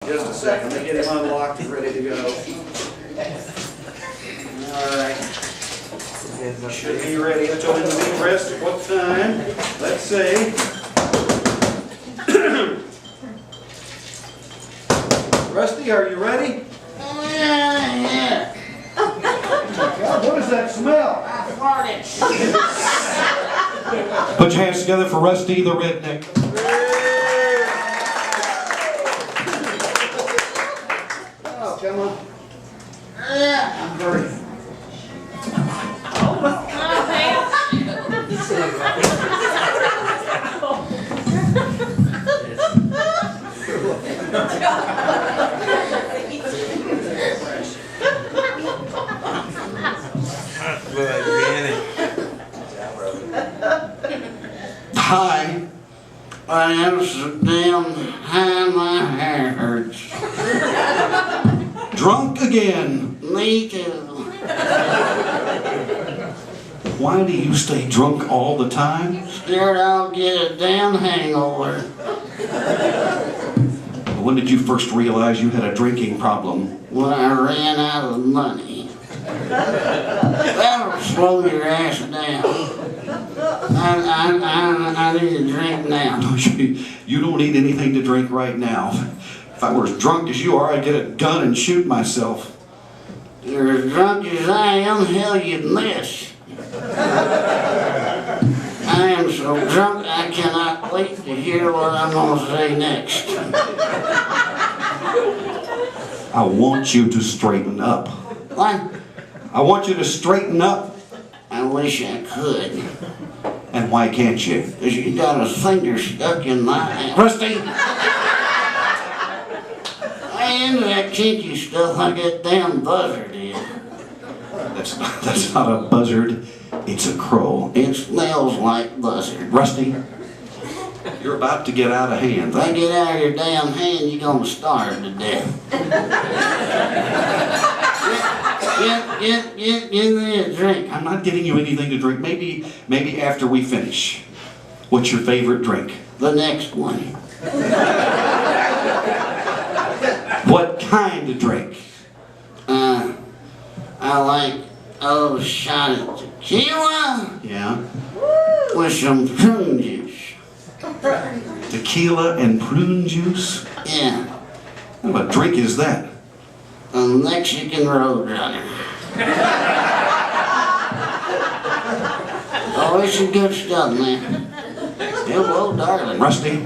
Just a second, let me get him unlocked and ready to go. All right. Should be ready. I told him to be dressed at what time? Let's see. Rusty, are you ready? Yeah. Oh my God, what is that smell? I farted. Put your hands together for Rusty the Redneck. Oh, come on. Yeah. Hurry. Hi. I am so damn high, my hair hurts. Drunk again. Me too. Why do you stay drunk all the time? Scared I'll get a damn hangover. When did you first realize you had a drinking problem? When I ran out of money. That'll slow your ass down. I need a drink now. No, you don't need anything to drink right now. If I were as drunk as you are, I'd get a gun and shoot myself. You're as drunk as I am, hell you'd miss. I am so drunk I cannot wait to hear what I'm going to say next. I want you to straighten up. What? I want you to straighten up. I wish I could. And why can't you? Because you got a finger stuck in my ass. Rusty! I into that kinky stuff like that damn buzzard is. That's not a buzzard. It's a crow. It smells like buzzard. Rusty, you're about to get out of hand. If I get out of your damn hand, you're going to starve to death. Get me a drink. I'm not getting you anything to drink. Maybe after we finish. What's your favorite drink? The next one. What kind of drink? I like a shot of tequila Yeah. with some prune juice. Tequila and prune juice? Yeah, What kind of a drink is that? a Mexican Roadrunner. Oh, it's some good stuff, man. Hello, darling. Rusty?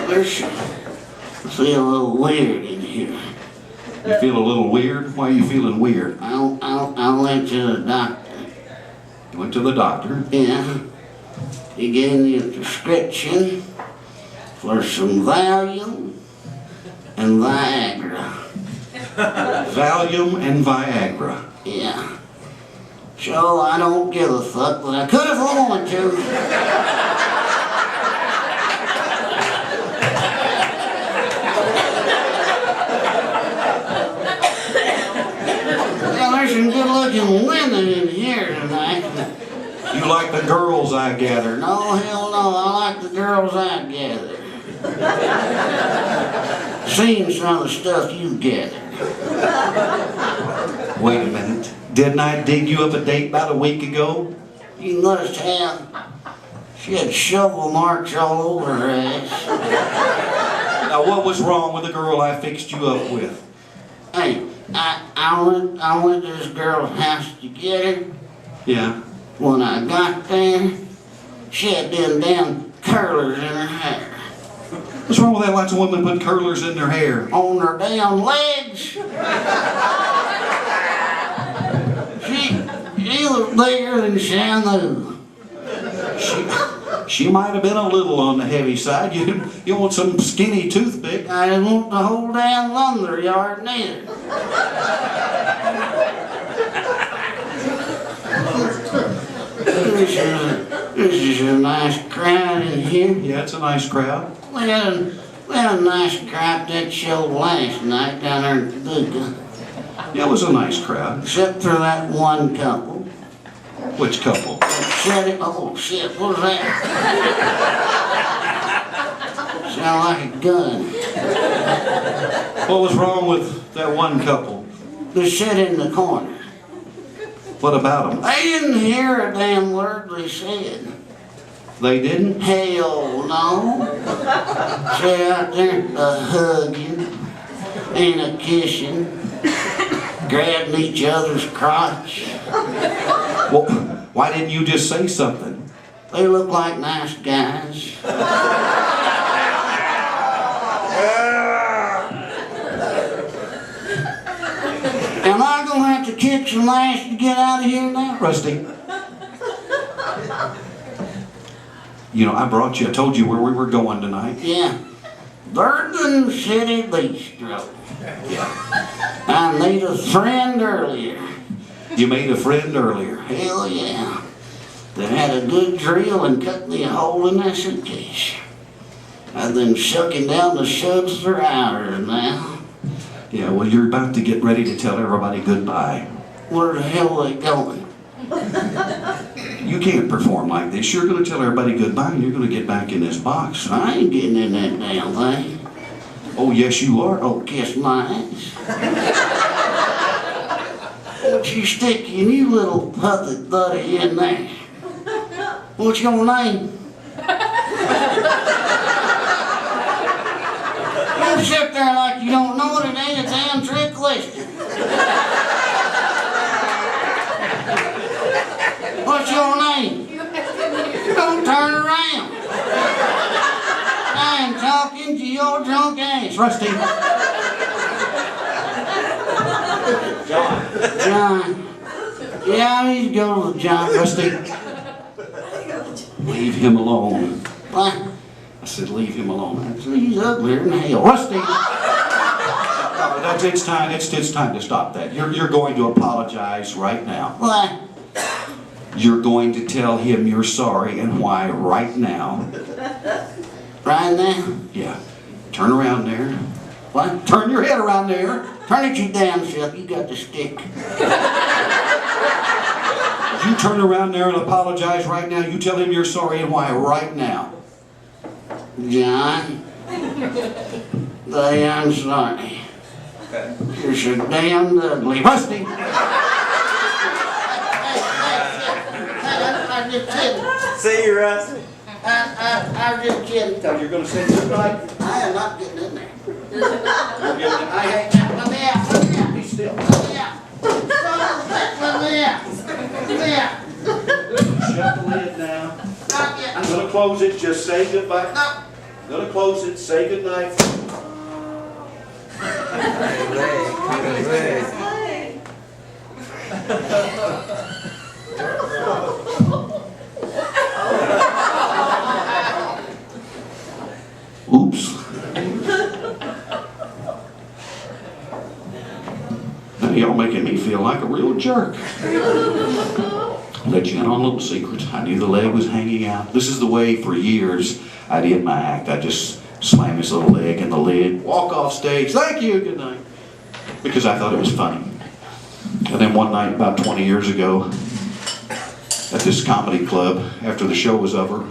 I feel a little weird in here. You feel a little weird? Why are you feeling weird? I went to the doctor. You went to the doctor. Yeah. He gave me a prescription for some Valium and Viagra. Valium and Viagra. Yeah. So I don't give a fuck, but I could have wanted to. Well, there's some good-looking women in here tonight. You like the girls, I gather. No, hell no, I like the girls I gather. Seen some of the stuff you gathered. Wait a minute. Didn't I dig you up a date about a week ago? You must have. She had shovel marks all over her ass. Now, what was wrong with the girl I fixed you up with? Hey, I went to this girl's house to get her. Yeah. When I got there, she had them damn curlers in her hair. What's wrong with that? Lots of women put curlers in their hair. On her damn legs. She was bigger than Shamu. She might have been a little on the heavy side. You want some skinny toothpick. I didn't want the whole damn lumber yard neither. This is a nice crowd in here. Yeah, it's a nice crowd. We had a nice crowd at that show last night down there in Paducah. Yeah, it was a nice crowd. Except for that one couple. Which couple? Oh shit, what was that? like a gun. What was wrong with that one couple? They sit in the corner. What about them? They didn't hear a damn word they said. They didn't? Hell no. Sit out there hugging and a kissing, grabbing each other's crotch. Well, why didn't you just say something? They look like nice guys. Am I gonna have to kick some ass to get out of here now? Rusty. You know, I told you where we were going tonight. Yeah. Virgin City Bistro. Yeah. I made a friend earlier. You made a friend earlier. Hell yeah. That had a good drill and cut me a hole in that suitcase. I've been shucking down the suds for hours now. Yeah, well, you're about to get ready to tell everybody goodbye. Where the hell are they going? You can't perform like this. You're going to tell everybody goodbye and you're going to get back in this box. I ain't getting in that damn thing. Oh, yes, you are. Oh, kiss my ass. What you sticking, you little puppet buddy in there? What's your name? Don't sit there like you don't know it. It ain't a damn trick question. What's your name? Don't turn around. I am talking to your drunk ass. Rusty. John. Yeah, I need to go with John. Rusty. Leave him alone. What? I said, leave him alone. He's uglier than hell. Rusty. It's time to stop that. You're going to apologize right now. What? You're going to tell him you're sorry and why right now. Right now? Yeah. Turn around there. What? Turn your head around there. Turn it you damn self. You got the stick. You turn around there and apologize right now. You tell him you're sorry and why right now. John. I'm sorry. You're so damn ugly. Rusty. I'm just kidding. See you, Russ. I'm just kidding. Thought you were going to say goodnight. I am not getting in there. I hate Let me out. Let me out. Be still. Let me out. Let me out. Let me out. Shut the lid now. Not yet. I'm going to close it. Just say goodbye. No. I'm going to close it. Say goodnight. Oops. Now y'all making me feel like a real jerk. I'll let you in on a little secret. I knew the leg was hanging out. This is the way for years I did my act. I just slam this little leg in the lid, walk off stage, thank you, good night. Because I thought it was funny. And then one night about 20 years ago, at this comedy club, after the show was over,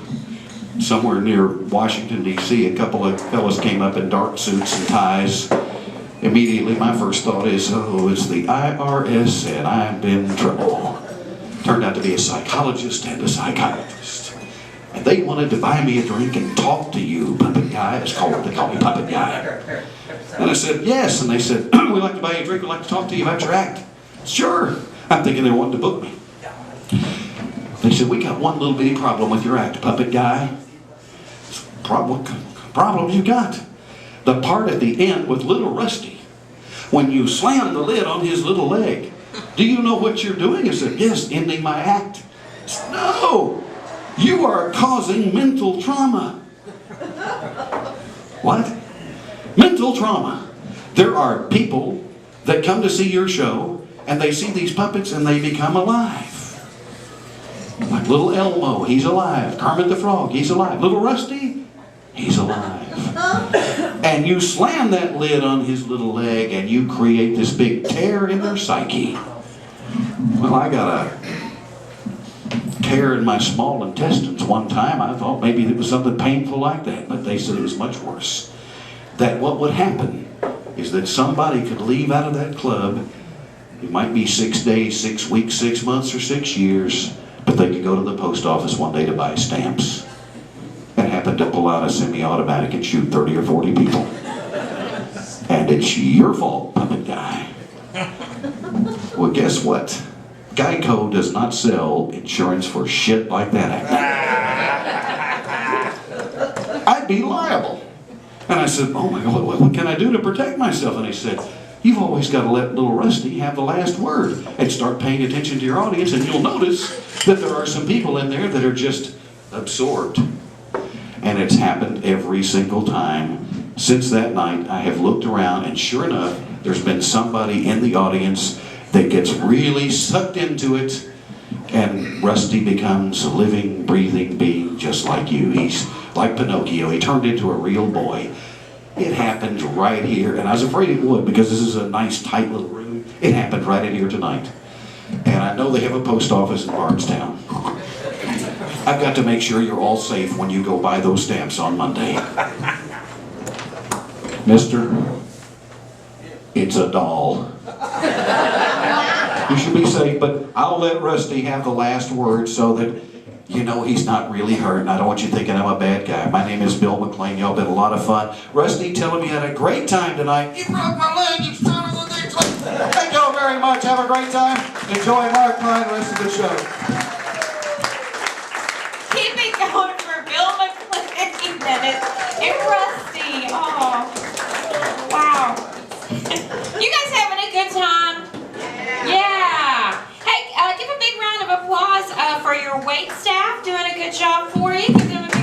somewhere near Washington, D.C., a couple of fellas came up in dark suits and ties. Immediately, my first thought is, oh, it's the IRS and I'm in trouble. Turned out to be a psychologist and a psychiatrist. And they wanted to buy me a drink and talk to you, puppet guy. They call me puppet guy. And I said, yes. And they said, we'd like to buy you a drink. We'd like to talk to you about your act. Sure. I'm thinking they wanted to book me. They said, we got one little bitty problem with your act, puppet guy. What problem you got? The part at the end with little Rusty. When you slam the lid on his little leg. Do you know what you're doing? I said, yes, ending my act. I said, no, you are causing mental trauma. What? Mental trauma. There are people that come to see your show and they see these puppets and they become alive. Like little Elmo, he's alive. Kermit the Frog, he's alive. Little Rusty, he's alive. And you slam that lid on his little leg and you create this big tear in their psyche. Well, I got a tear in my small intestines one time. I thought maybe it was something painful like that, but they said it was much worse. That what would happen is that somebody could leave out of that club. It might be 6 days, 6 weeks, 6 months, or 6 years, but they could go to the post office one day to buy stamps and happen to pull out a semi-automatic and shoot 30 or 40 people. And it's your fault, puppet guy. Well, guess what? Geico does not sell insurance for shit like that. I'd be liable. And I said, oh my God, what can I do to protect myself? And they said, you've always got to let little Rusty have the last word and start paying attention to your audience, and you'll notice that there are some people in there that are just absorbed. And it's happened every single time. Since that night, I have looked around, and sure enough, there's been somebody in the audience that gets really sucked into it, and Rusty becomes a living, breathing being just like you. He's like Pinocchio. He turned into a real boy. It happened right here, and I was afraid it would because this is a nice, tight little room. It happened right in here tonight. And I know they have a post office in Bardstown. I've got to make sure you're all safe when you go buy those stamps on Monday. Mister, it's a doll. You should be safe, but I'll let Rusty have the last word so that you know he's not really hurt, and I don't want you thinking I'm a bad guy. My name is Bill McClane. Y'all been a lot of fun. Rusty, tell him you had a great time tonight. You broke my leg, you son of a bitch. Thank y'all very much. Have a great time. Enjoy Mark Klein, the rest of the show. Keep it going for Bill McClane, Dennis, and Rusty. Oh, wow. You guys having a good time? Yeah. Hey, give a big round of applause for your wait staff doing a good job for you. Give them a